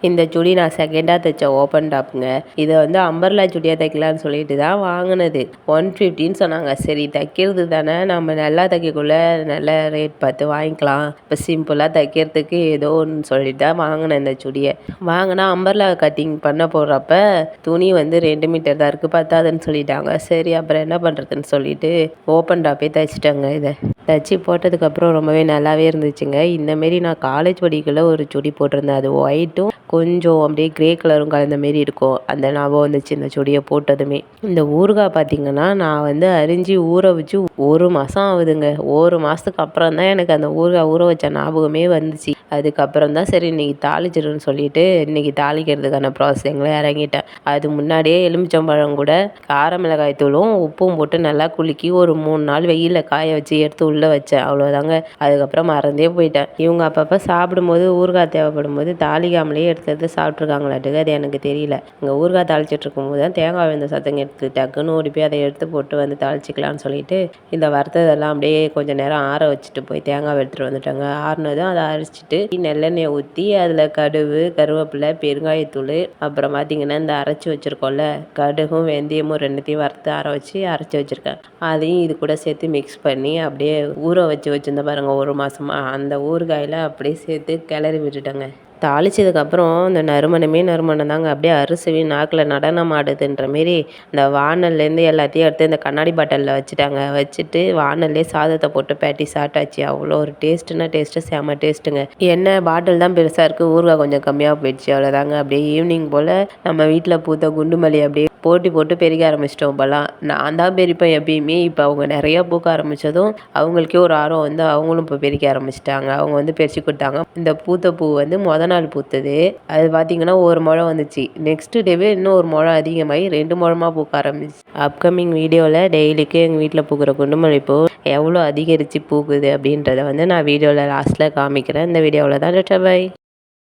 இந்த சுடி நான் செகண்டாக தைச்ச ஓப்பன் டாப்புங்க. இதை வந்து அம்பர்லா சுடியாக தைக்கலான்னு சொல்லிட்டு தான் வாங்கினது. 150ன்னு சொன்னாங்க. சரி தைக்கிறது தானே, நம்ம நல்லா தைக்கக்குள்ள நல்ல ரேட் பார்த்து வாங்கிக்கலாம். இப்போ சிம்பிளாக தைக்கிறதுக்கு ஏதோ ஒன்று சொல்லிட்டு தான் வாங்கினேன் இந்த சுடியை. வாங்கினா அம்பர்லா கட்டிங் பண்ண போடுறப்ப துணி வந்து 2 மீட்டர் தான் இருக்குது, பத்தாதுன்னு சொல்லிட்டாங்க. சரி அப்புறம் என்ன பண்ணுறதுன்னு சொல்லிட்டு ஓப்பன் டாப்பே தைச்சிட்டேங்க. இதை தைச்சி போட்டதுக்கப்புறம் ரொம்பவே நல்லாவே இருந்துச்சுங்க. இந்தமாரி நான் காலேஜ் படிக்கல ஒரு சுடி போட்டிருந்தேன். அது ஒயிட்டும் கொஞ்சம் அப்படியே கிரே கலரும் கலந்த மாரி இருக்கும். அந்த ஞாபகம் வந்துச்சு இந்த சுடியை போட்டதுமே. இந்த ஊறுகாய் பார்த்திங்கன்னா நான் வந்து அரிஞ்சு ஊற வச்சு 1 மாதம் ஆகுதுங்க. 1 மாதத்துக்கு அப்புறம் தான் எனக்கு அந்த ஊறுகாய் ஊற வச்ச ஞாபகமே வந்துச்சு. அதுக்கப்புறம் தான் சரி இன்றைக்கி தாளிச்சிடுன்னு சொல்லிட்டு இன்றைக்கி தாளிக்கிறதுக்கான ப்ராசஸிங்கில் இறங்கிட்டேன். அது முன்னாடியே எலுமிச்சம்பழம் கூட கார மிளகாய் தூளும் உப்பும் போட்டு நல்லா குலுக்கி ஒரு 3 நாள் வெயிலில் காய வச்சு எடுத்து உள்ளே வச்சேன். அவ்வளோதாங்க. அதுக்கப்புறம் மறந்தே போயிட்டேன். இவங்க அப்பப்போ சாப்பிடும்போது ஊறுகாய் தேவைப்படும் போது தாளிக்காமலே எடுத்து சாப்பிட்ருக்காங்களாட்டுக்கு, அது எனக்கு தெரியல. இங்கே ஊறுகாய் தாளிச்சிட்டு இருக்கும்போது தான் தேங்காய் விழுந்த சத்தம் எடுத்து டக்குன்னு ஓடி போய் அதை எடுத்து போட்டு வந்து தாளிச்சிக்கலான்னு சொல்லிட்டு இந்த வறுத்ததெல்லாம் அப்படியே கொஞ்சம் நேரம் ஆற வச்சுட்டு போய் தேங்காய் எடுத்துகிட்டு வந்துட்டேங்க. ஆறுனதும் அதை அரைச்சிட்டு நெல்லெண்ணெயை ஊற்றி அதில் கடுகு, கருவேப்பிலை, பெருங்காயத்தூள், அப்புறம் பார்த்திங்கன்னா இந்த அரைச்சி வச்சுருக்கோம்ல கடுகும் வெந்தயமும் 2த்தையும் வறுத்து அரைச்சி வச்சுருக்கேன். அதையும் இது கூட சேர்த்து மிக்ஸ் பண்ணி அப்படியே ஊற வச்சுருந்தேன் பாருங்கள் 1 மாதமா, அந்த ஊறுகாயில் அப்படியே சேர்த்து கிளறி விட்டுட்டேங்க. தாளிச்சதுக்கப்புறம் இந்த நறுமணம் தாங்க. அப்படியே அறுசுவை நாக்கில் நடனம் ஆடுதுன்ற மாரி இந்த வானல்லேருந்து எல்லாத்தையும் எடுத்து இந்த கண்ணாடி பாட்டிலில் வச்சுட்டாங்க. வச்சுட்டு வானல்லே சாதத்தை போட்டு பேட்டி சாப்பிட்டாச்சு. அவ்வளோ ஒரு டேஸ்ட்டுன்னா டேஸ்ட்டு, செம டேஸ்ட்டுங்க. என்ன பாட்டில் தான் பெருசாக இருக்குது, ஊறுகாய் கொஞ்சம் கம்மியாக போயிடுச்சு, அவ்வளோதாங்க. அப்படியே ஈவினிங் போல் நம்ம வீட்டில் பூத்த குண்டுமல்லி அப்படியே போட்டு பெருக ஆரம்பிச்சிட்டோம். இப்போலாம் நான் தான் பெரிப்பேன் எப்பயுமே. இப்போ அவங்க நிறையா பூக்க ஆரம்பித்ததும் அவங்களுக்கே ஒரு ஆர்வம் வந்து அவங்களும் இப்போ பெருக்க ஆரம்பிச்சிட்டாங்க. அவங்க வந்து பறித்து கொடுத்தாங்க. இந்த பூத்த பூ வந்து நாள் பூத்தது. அது பார்த்திங்கன்னா 1 முழம் வந்துச்சு. நெக்ஸ்ட் டேவே இன்னும் 1 முழம் அதிகமாகி 2 முழமாக பூக்க ஆரம்பிச்சு. அப்கமிங் வீடியோவில் டெய்லிக்கு எங்கள் வீட்டில் பூக்கிற குண்டுமல்லி பூ எவ்வளோ அதிகரித்து பூக்குது அப்படின்றத வந்து நான் வீடியோவில் லாஸ்ட்டில் காமிக்கிறேன். இந்த வீடியோவில் தான். பை.